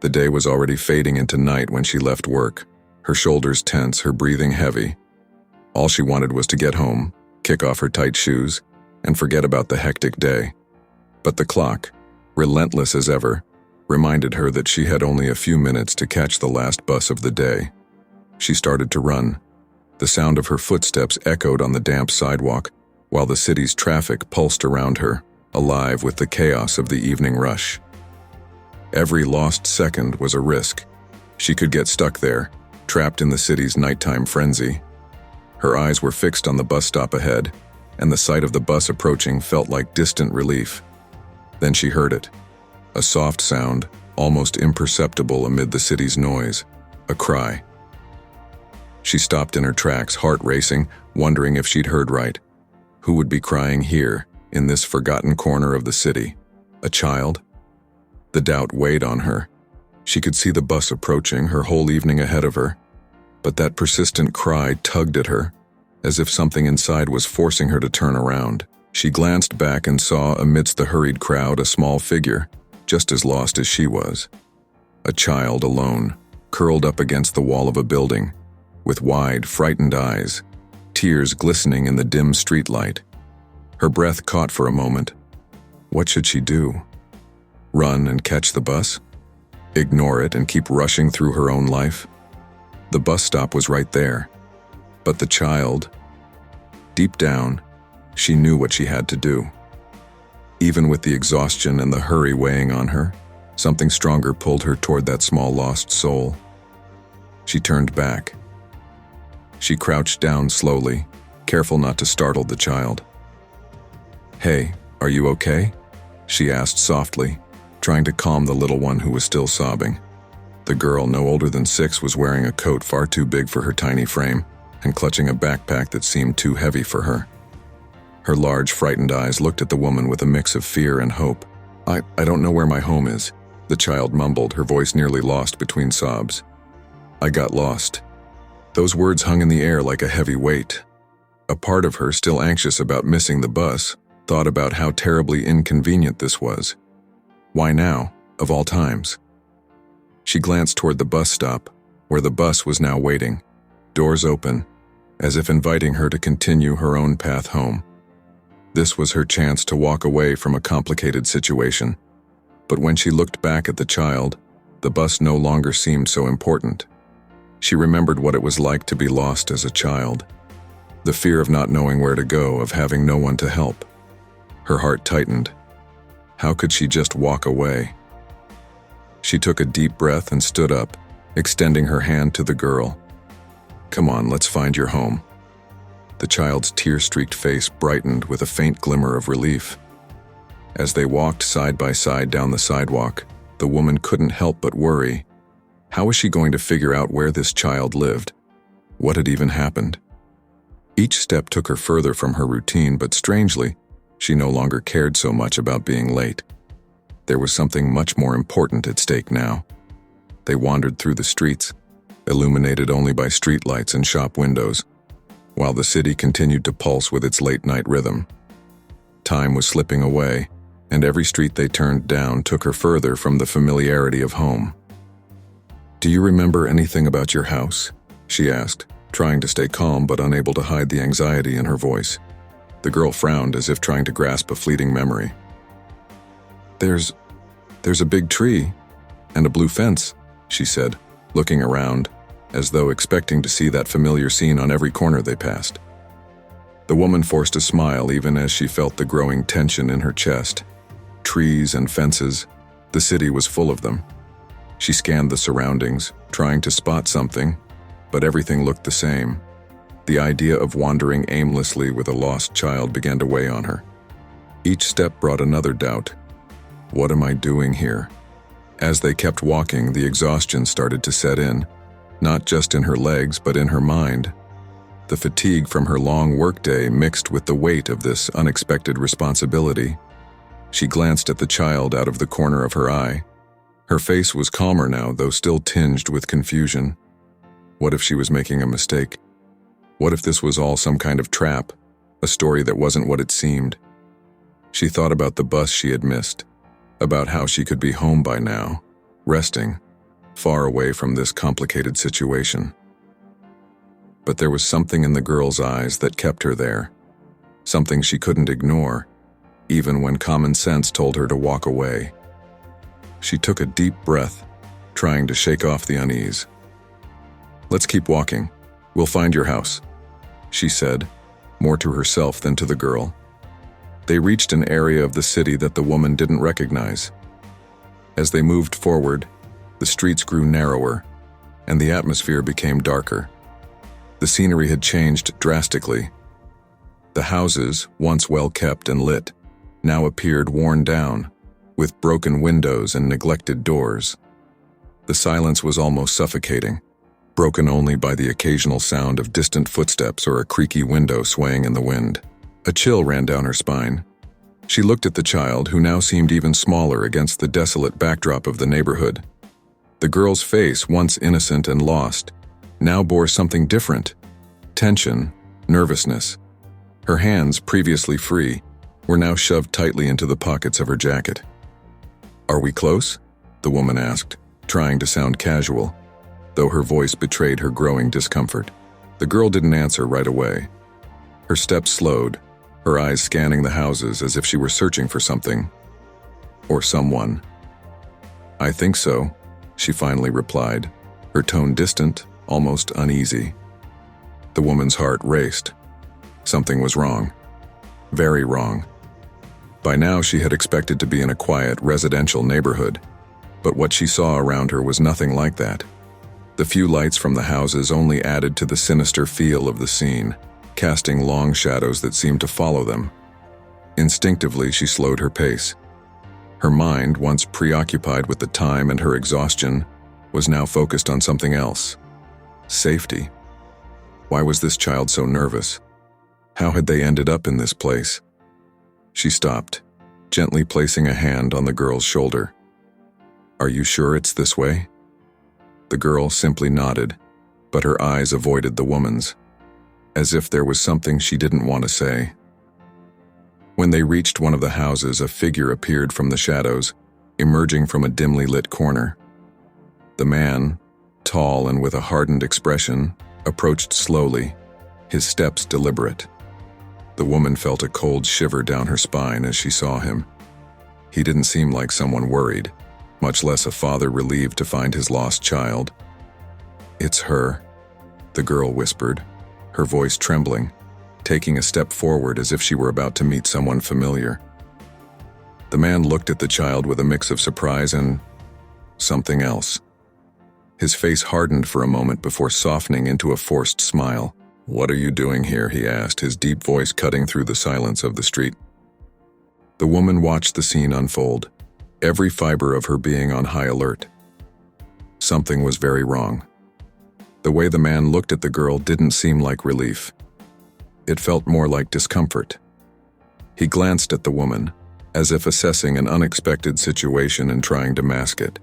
The day was already fading into night when she left work, her shoulders tense, her breathing heavy. All she wanted was to get home, kick off her tight shoes, and forget about the hectic day. But the clock, relentless as ever, reminded her that she had only a few minutes to catch the last bus of the day. She started to run. The sound of her footsteps echoed on the damp sidewalk, while the city's traffic pulsed around her, alive with the chaos of the evening rush. Every lost second was a risk. She could get stuck there, trapped in the city's nighttime frenzy. Her eyes were fixed on the bus stop ahead, and the sight of the bus approaching felt like distant relief. Then she heard it. A soft sound, almost imperceptible amid the city's noise. A cry. She stopped in her tracks, heart racing, wondering if she'd heard right. Who would be crying here, in this forgotten corner of the city? A child? The doubt weighed on her. She could see the bus approaching, her whole evening ahead of her. But that persistent cry tugged at her, as if something inside was forcing her to turn around. She glanced back and saw, amidst the hurried crowd, a small figure, just as lost as she was. A child alone, curled up against the wall of a building, with wide, frightened eyes, tears glistening in the dim streetlight. Her breath caught for a moment. What should she do? Run and catch the bus? Ignore it and keep rushing through her own life? The bus stop was right there. But the child, deep down, she knew what she had to do. Even with the exhaustion and the hurry weighing on her, something stronger pulled her toward that small lost soul. She turned back. She crouched down slowly, careful not to startle the child. "Hey, are you okay?" she asked softly, trying to calm the little one who was still sobbing. The girl, no older than 6, was wearing a coat far too big for her tiny frame and clutching a backpack that seemed too heavy for her. Her large, frightened eyes looked at the woman with a mix of fear and hope. I don't know where my home is," the child mumbled, her voice nearly lost between sobs. "I got lost." Those words hung in the air like a heavy weight. A part of her, still anxious about missing the bus, thought about how terribly inconvenient this was. Why now, of all times? She glanced toward the bus stop, where the bus was now waiting, doors open, as if inviting her to continue her own path home. This was her chance to walk away from a complicated situation. But when she looked back at the child, the bus no longer seemed so important. She remembered what it was like to be lost as a child. The fear of not knowing where to go, of having no one to help. Her heart tightened. How could she just walk away? She took a deep breath and stood up, extending her hand to the girl. "Come on, let's find your home." The child's tear-streaked face brightened with a faint glimmer of relief. As they walked side by side down the sidewalk, the woman couldn't help but worry. How was she going to figure out where this child lived? What had even happened? Each step took her further from her routine, but strangely, she no longer cared so much about being late. There was something much more important at stake now. They wandered through the streets, illuminated only by streetlights and shop windows, while the city continued to pulse with its late-night rhythm. Time was slipping away, and every street they turned down took her further from the familiarity of home. "Do you remember anything about your house?" she asked, trying to stay calm but unable to hide the anxiety in her voice. The girl frowned as if trying to grasp a fleeting memory. There's a big tree and a blue fence," she said, looking around, as though expecting to see that familiar scene on every corner they passed. The woman forced a smile even as she felt the growing tension in her chest. Trees and fences, the city was full of them. She scanned the surroundings, trying to spot something, but everything looked the same. The idea of wandering aimlessly with a lost child began to weigh on her. Each step brought another doubt. What am I doing here? As they kept walking, the exhaustion started to set in, not just in her legs but in her mind. The fatigue from her long workday mixed with the weight of this unexpected responsibility. She glanced at the child out of the corner of her eye. Her face was calmer now, though still tinged with confusion. What if she was making a mistake? What if this was all some kind of trap, a story that wasn't what it seemed? She thought about the bus she had missed, about how she could be home by now, resting, far away from this complicated situation. But there was something in the girl's eyes that kept her there, something she couldn't ignore, even when common sense told her to walk away. She took a deep breath, trying to shake off the unease. "Let's keep walking. We'll find your house," she said, more to herself than to the girl. They reached an area of the city that the woman didn't recognize. As they moved forward, the streets grew narrower, and the atmosphere became darker. The scenery had changed drastically. The houses, once well kept and lit, now appeared worn down, with broken windows and neglected doors. The silence was almost suffocating, broken only by the occasional sound of distant footsteps or a creaky window swaying in the wind. A chill ran down her spine. She looked at the child, who now seemed even smaller against the desolate backdrop of the neighborhood. The girl's face, once innocent and lost, now bore something different: tension, nervousness. Her hands, previously free, were now shoved tightly into the pockets of her jacket. "Are we close?" the woman asked, trying to sound casual, though her voice betrayed her growing discomfort. The girl didn't answer right away. Her steps slowed, her eyes scanning the houses as if she were searching for something or someone. "I think so," she finally replied, her tone distant, almost uneasy. The woman's heart raced. Something was wrong. Very wrong. By now she had expected to be in a quiet, residential neighborhood, but what she saw around her was nothing like that. The few lights from the houses only added to the sinister feel of the scene, casting long shadows that seemed to follow them. Instinctively, she slowed her pace. Her mind, once preoccupied with the time and her exhaustion, was now focused on something else: safety. Why was this child so nervous? How had they ended up in this place? She stopped, gently placing a hand on the girl's shoulder. "Are you sure it's this way?" The girl simply nodded, but her eyes avoided the woman's, as if there was something she didn't want to say. When they reached one of the houses, a figure appeared from the shadows, emerging from a dimly lit corner. The man, tall and with a hardened expression, approached slowly, his steps deliberate. The woman felt a cold shiver down her spine as she saw him. He didn't seem like someone worried, much less a father relieved to find his lost child. "It's her," the girl whispered, her voice trembling, taking a step forward as if she were about to meet someone familiar. The man looked at the child with a mix of surprise and something else. His face hardened for a moment before softening into a forced smile. "What are you doing here?" he asked, his deep voice cutting through the silence of the street. The woman watched the scene unfold, every fiber of her being on high alert. Something was very wrong. The way the man looked at the girl didn't seem like relief. It felt more like discomfort. He glanced at the woman, as if assessing an unexpected situation and trying to mask it.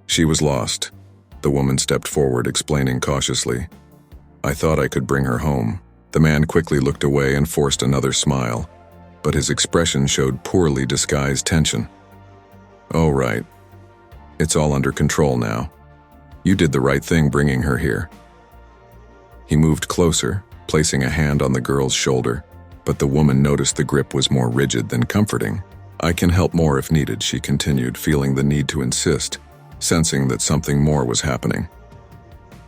"She was lost," the woman stepped forward, explaining cautiously. "I thought I could bring her home." The man quickly looked away and forced another smile, but his expression showed poorly disguised tension. "Oh, right. It's all under control now. You did the right thing bringing her here." He moved closer, placing a hand on the girl's shoulder, but the woman noticed the grip was more rigid than comforting. "I can help more if needed," she continued, feeling the need to insist, sensing that something more was happening.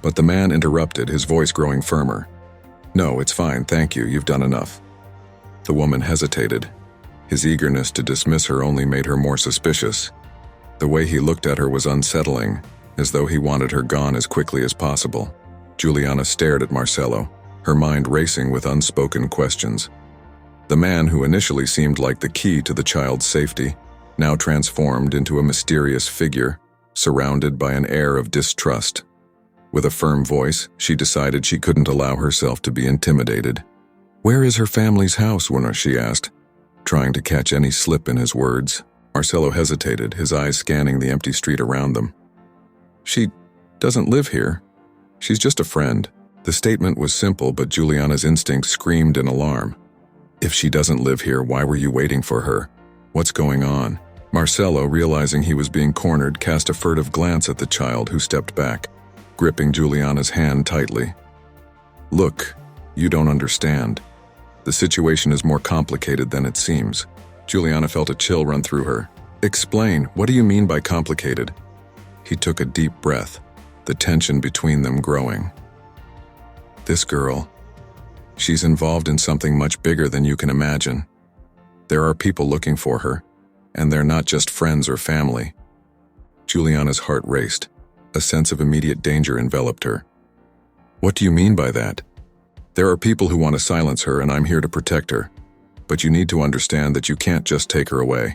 But the man interrupted, his voice growing firmer. "No, it's fine, thank you, you've done enough." The woman hesitated. His eagerness to dismiss her only made her more suspicious. The way he looked at her was unsettling, as though he wanted her gone as quickly as possible. Juliana stared at Marcelo, her mind racing with unspoken questions. The man, who initially seemed like the key to the child's safety, now transformed into a mysterious figure, surrounded by an air of distrust. With a firm voice, she decided she couldn't allow herself to be intimidated. "Where is her family's house?" she asked, trying to catch any slip in his words. Marcelo hesitated, his eyes scanning the empty street around them. "She doesn't live here. She's just a friend." The statement was simple, but Juliana's instinct screamed in alarm. "If she doesn't live here, why were you waiting for her? What's going on?" Marcelo, realizing he was being cornered, cast a furtive glance at the child who stepped back, gripping Juliana's hand tightly. "Look, you don't understand. The situation is more complicated than it seems." Juliana felt a chill run through her. "Explain, what do you mean by complicated?" He took a deep breath, the tension between them growing. "This girl, she's involved in something much bigger than you can imagine. There are people looking for her, and they're not just friends or family." Juliana's heart raced. A sense of immediate danger enveloped her. "What do you mean by that?" "There are people who want to silence her, and I'm here to protect her. But you need to understand that you can't just take her away."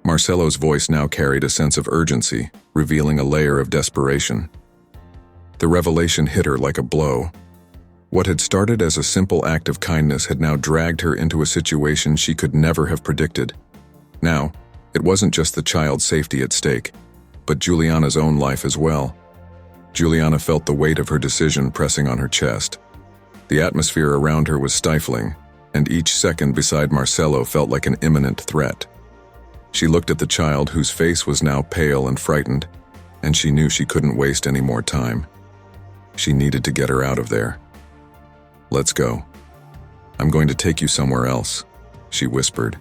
Marcelo's voice now carried a sense of urgency, revealing a layer of desperation. The revelation hit her like a blow. What had started as a simple act of kindness had now dragged her into a situation she could never have predicted. Now, it wasn't just the child's safety at stake, but Juliana's own life as well. Juliana felt the weight of her decision pressing on her chest. The atmosphere around her was stifling, and each second beside Marcelo felt like an imminent threat. She looked at the child, whose face was now pale and frightened, and she knew she couldn't waste any more time. She needed to get her out of there. "Let's go. I'm going to take you somewhere else," she whispered,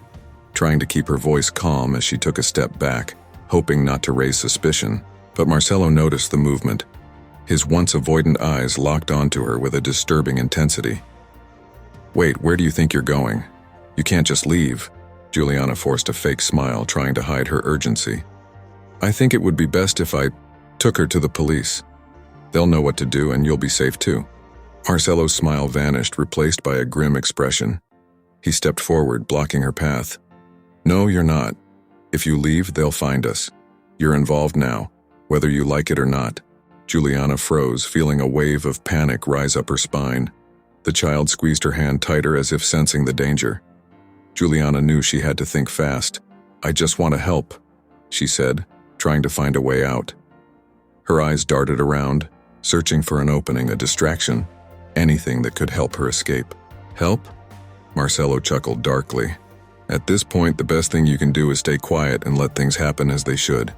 trying to keep her voice calm as she took a step back, hoping not to raise suspicion. But Marcelo noticed the movement. His once avoidant eyes locked onto her with a disturbing intensity. "Wait, where do you think you're going? You can't just leave." Juliana forced a fake smile, trying to hide her urgency. "I think it would be best if I took her to the police. They'll know what to do, and you'll be safe too." Marcelo's smile vanished, replaced by a grim expression. He stepped forward, blocking her path. "No, you're not. If you leave, they'll find us. You're involved now, whether you like it or not." Juliana froze, feeling a wave of panic rise up her spine. The child squeezed her hand tighter, as if sensing the danger. Juliana knew she had to think fast. "I just want to help," she said, trying to find a way out. Her eyes darted around, searching for an opening, a distraction, anything that could help her escape. "Help?" Marcelo chuckled darkly. "At this point, the best thing you can do is stay quiet and let things happen as they should."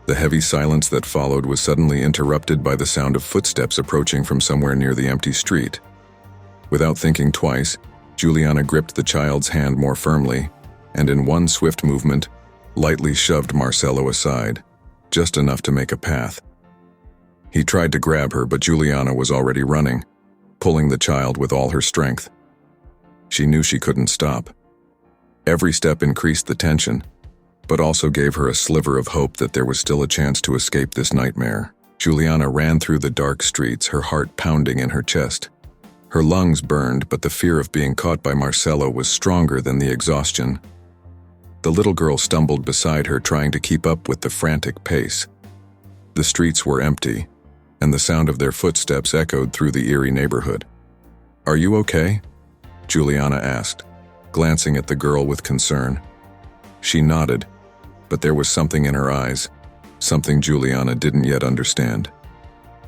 The heavy silence that followed was suddenly interrupted by the sound of footsteps approaching from somewhere near the empty street. Without thinking twice, Juliana gripped the child's hand more firmly, and in one swift movement, lightly shoved Marcelo aside, just enough to make a path. He tried to grab her, but Juliana was already running, pulling the child with all her strength. She knew she couldn't stop. Every step increased the tension, but also gave her a sliver of hope that there was still a chance to escape this nightmare. Juliana ran through the dark streets, her heart pounding in her chest. Her lungs burned, but the fear of being caught by Marcelo was stronger than the exhaustion. The little girl stumbled beside her, trying to keep up with the frantic pace. The streets were empty, and the sound of their footsteps echoed through the eerie neighborhood. "Are you okay?" Juliana asked, glancing at the girl with concern. She nodded, but there was something in her eyes, something Juliana didn't yet understand.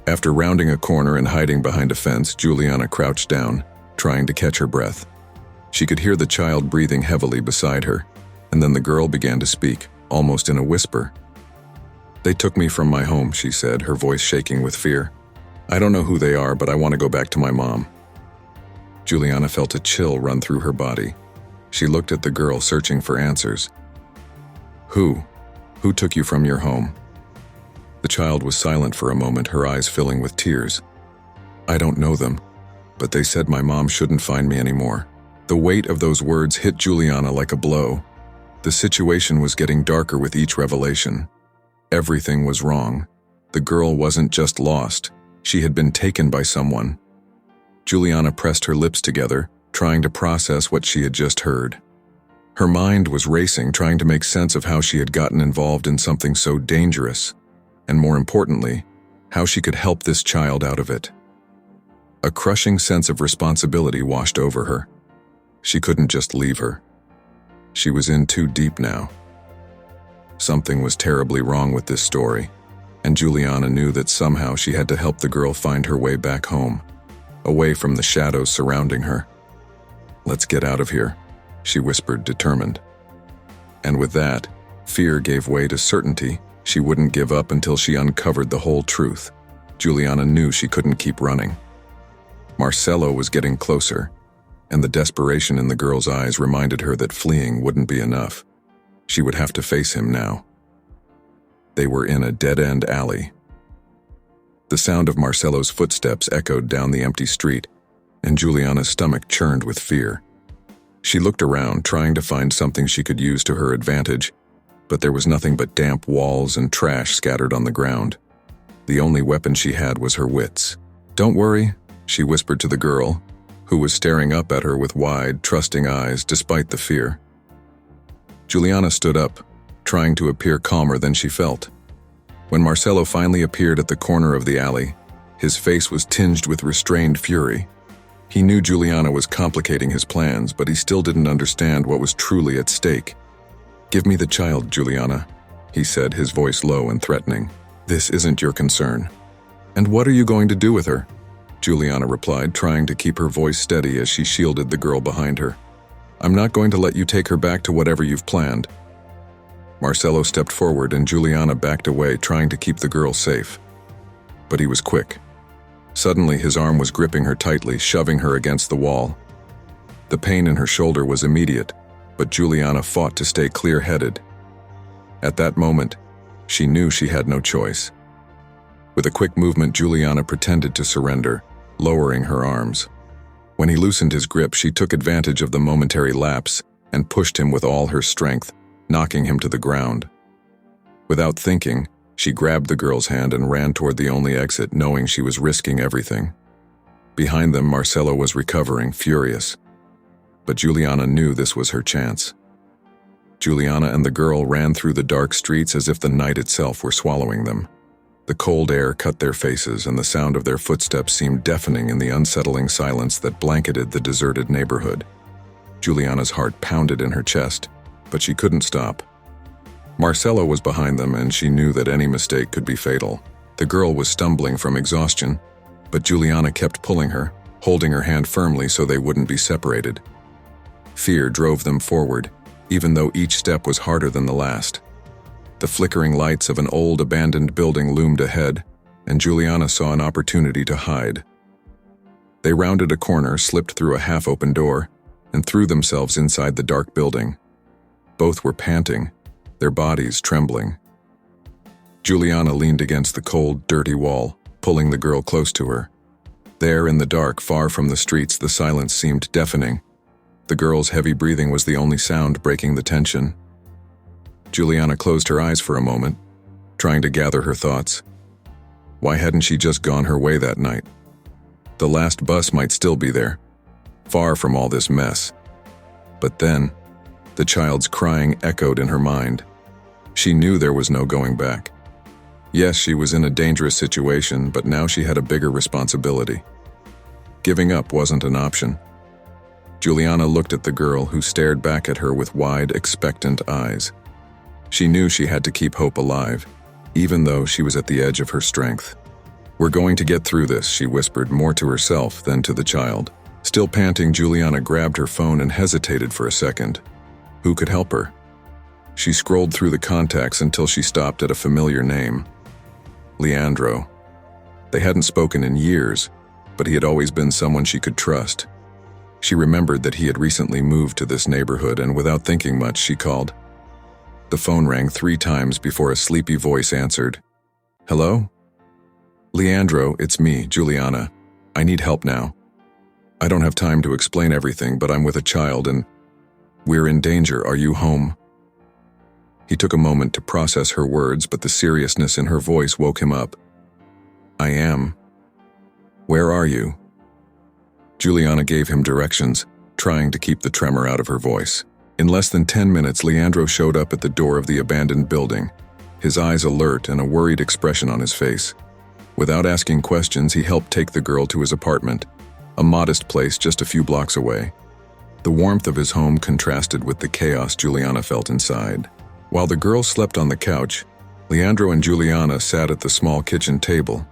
After rounding a corner and hiding behind a fence, Juliana crouched down, trying to catch her breath. She could hear the child breathing heavily beside her, and then the girl began to speak, almost in a whisper. "They took me from my home," she said, her voice shaking with fear. "I don't know who they are, but I want to go back to my mom." Juliana felt a chill run through her body. She looked at the girl, searching for answers. Who took you from your home?" The child was silent for a moment, her eyes filling with tears. "I don't know them, but they said my mom shouldn't find me anymore." The weight of those words hit Juliana like a blow. The situation was getting darker with each revelation. Everything was wrong. The girl wasn't just lost, she had been taken by someone. Juliana pressed her lips together, trying to process what she had just heard. Her mind was racing, trying to make sense of how she had gotten involved in something so dangerous, and more importantly, how she could help this child out of it. A crushing sense of responsibility washed over her. She couldn't just leave her. She was in too deep now. Something was terribly wrong with this story, and Juliana knew that somehow she had to help the girl find her way back home, away from the shadows surrounding her. "Let's get out of here," she whispered, determined. And with that, fear gave way to certainty. She wouldn't give up until she uncovered the whole truth. Juliana knew she couldn't keep running. Marcelo was getting closer, and the desperation in the girl's eyes reminded her that fleeing wouldn't be enough. She would have to face him now. They were in a dead-end alley. The sound of Marcelo's footsteps echoed down the empty street, and Juliana's stomach churned with fear. She looked around, trying to find something she could use to her advantage, but there was nothing but damp walls and trash scattered on the ground. The only weapon she had was her wits. "Don't worry," she whispered to the girl, who was staring up at her with wide, trusting eyes despite the fear. Juliana stood up, trying to appear calmer than she felt. When Marcelo finally appeared at the corner of the alley, his face was tinged with restrained fury. He knew Juliana was complicating his plans, but he still didn't understand what was truly at stake. "Give me the child, Juliana," he said, his voice low and threatening. "This isn't your concern." "And what are you going to do with her?" Juliana replied, trying to keep her voice steady as she shielded the girl behind her. "I'm not going to let you take her back to whatever you've planned." Marcelo stepped forward and Juliana backed away, trying to keep the girl safe. But he was quick. Suddenly, his arm was gripping her tightly, shoving her against the wall. The pain in her shoulder was immediate, but Juliana fought to stay clear-headed. At that moment, she knew she had no choice. With a quick movement, Juliana pretended to surrender, lowering her arms. When he loosened his grip, she took advantage of the momentary lapse and pushed him with all her strength, knocking him to the ground. Without thinking, she grabbed the girl's hand and ran toward the only exit, knowing she was risking everything. Behind them, Marcelo was recovering, furious. But Juliana knew this was her chance. Juliana and the girl ran through the dark streets as if the night itself were swallowing them. The cold air cut their faces, and the sound of their footsteps seemed deafening in the unsettling silence that blanketed the deserted neighborhood. Juliana's heart pounded in her chest, but she couldn't stop. Marcelo was behind them, and she knew that any mistake could be fatal. The girl was stumbling from exhaustion, but Juliana kept pulling her, holding her hand firmly so they wouldn't be separated. Fear drove them forward, even though each step was harder than the last. The flickering lights of an old abandoned building loomed ahead, and Juliana saw an opportunity to hide. They rounded a corner, slipped through a half-open door, and threw themselves inside the dark building. Both were panting, their bodies trembling. Juliana leaned against the cold, dirty wall, pulling the girl close to her. There in the dark, far from the streets, the silence seemed deafening. The girl's heavy breathing was the only sound breaking the tension. Juliana closed her eyes for a moment, trying to gather her thoughts. Why hadn't she just gone her way that night? The last bus might still be there, far from all this mess. But then, the child's crying echoed in her mind. She knew there was no going back. Yes, she was in a dangerous situation, but now she had a bigger responsibility. Giving up wasn't an option. Juliana looked at the girl, who stared back at her with wide, expectant eyes. She knew she had to keep hope alive, even though she was at the edge of her strength. "We're going to get through this," she whispered, more to herself than to the child. Still panting, Juliana grabbed her phone and hesitated for a second. Who could help her? She scrolled through the contacts until she stopped at a familiar name. Leandro. They hadn't spoken in years, but he had always been someone she could trust. She remembered that he had recently moved to this neighborhood, and without thinking much, she called. The phone rang 3 times before a sleepy voice answered. "Hello?" "Leandro, it's me, Juliana. I need help now. I don't have time to explain everything, but I'm with a child and we're in danger. Are you home?" He took a moment to process her words, but the seriousness in her voice woke him up. "I am. Where are you?" Juliana gave him directions, trying to keep the tremor out of her voice. In less than 10 minutes, Leandro showed up at the door of the abandoned building, his eyes alert and a worried expression on his face. Without asking questions, he helped take the girl to his apartment, a modest place just a few blocks away. The warmth of his home contrasted with the chaos Juliana felt inside. While the girl slept on the couch, Leandro and Juliana sat at the small kitchen table.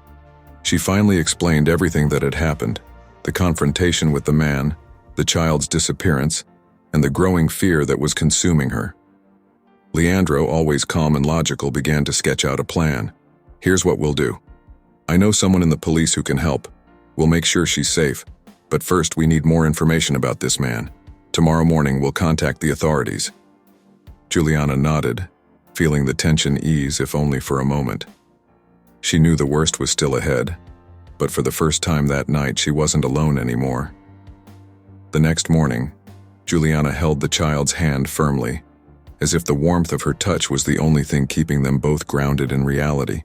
She finally explained everything that had happened: the confrontation with the man, the child's disappearance, and the growing fear that was consuming her. Leandro, always calm and logical, began to sketch out a plan. Here's what we'll do. I know someone in the police who can help. We'll make sure she's safe. But first, we need more information about this man. Tomorrow morning, we'll contact the authorities. Juliana nodded, feeling the tension ease if only for a moment. She knew the worst was still ahead, but for the first time that night, she wasn't alone anymore. The next morning, Juliana held the child's hand firmly, as if the warmth of her touch was the only thing keeping them both grounded in reality.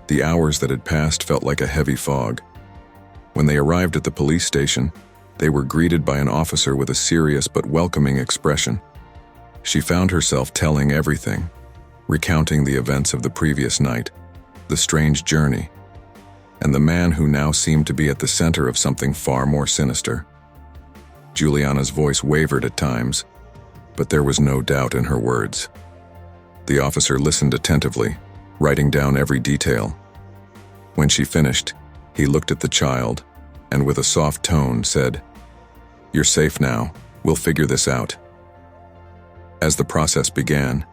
The hours that had passed felt like a heavy fog. When they arrived at the police station, they were greeted by an officer with a serious but welcoming expression. She found herself telling everything, recounting the events of the previous night, the strange journey, and the man who now seemed to be at the center of something far more sinister. Juliana's voice wavered at times, but there was no doubt in her words. The officer listened attentively, writing down every detail. When she finished, he looked at the child and with a soft tone said, "You're safe now. We'll figure this out." As the process began,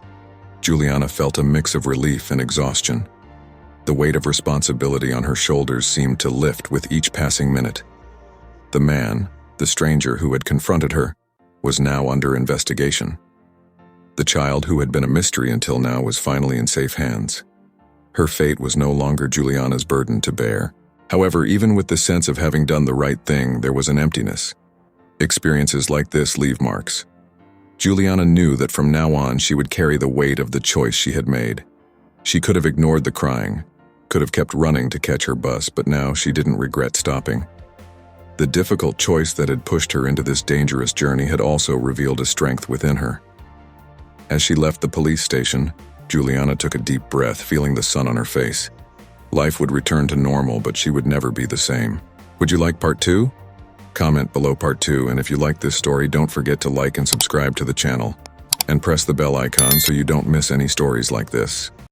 Juliana felt a mix of relief and exhaustion. The weight of responsibility on her shoulders seemed to lift with each passing minute. The man, the stranger who had confronted her, was now under investigation. The child who had been a mystery until now was finally in safe hands. Her fate was no longer Juliana's burden to bear. However, even with the sense of having done the right thing, there was an emptiness. Experiences like this leave marks. Juliana knew that from now on she would carry the weight of the choice she had made. She could have ignored the crying, could have kept running to catch her bus, but now she didn't regret stopping. The difficult choice that had pushed her into this dangerous journey had also revealed a strength within her. As she left the police station, Juliana took a deep breath, feeling the sun on her face. Life would return to normal, but she would never be the same. Would you like part 2? Comment below part 2, and if you like this story, don't forget to like and subscribe to the channel, and press the bell icon so you don't miss any stories like this.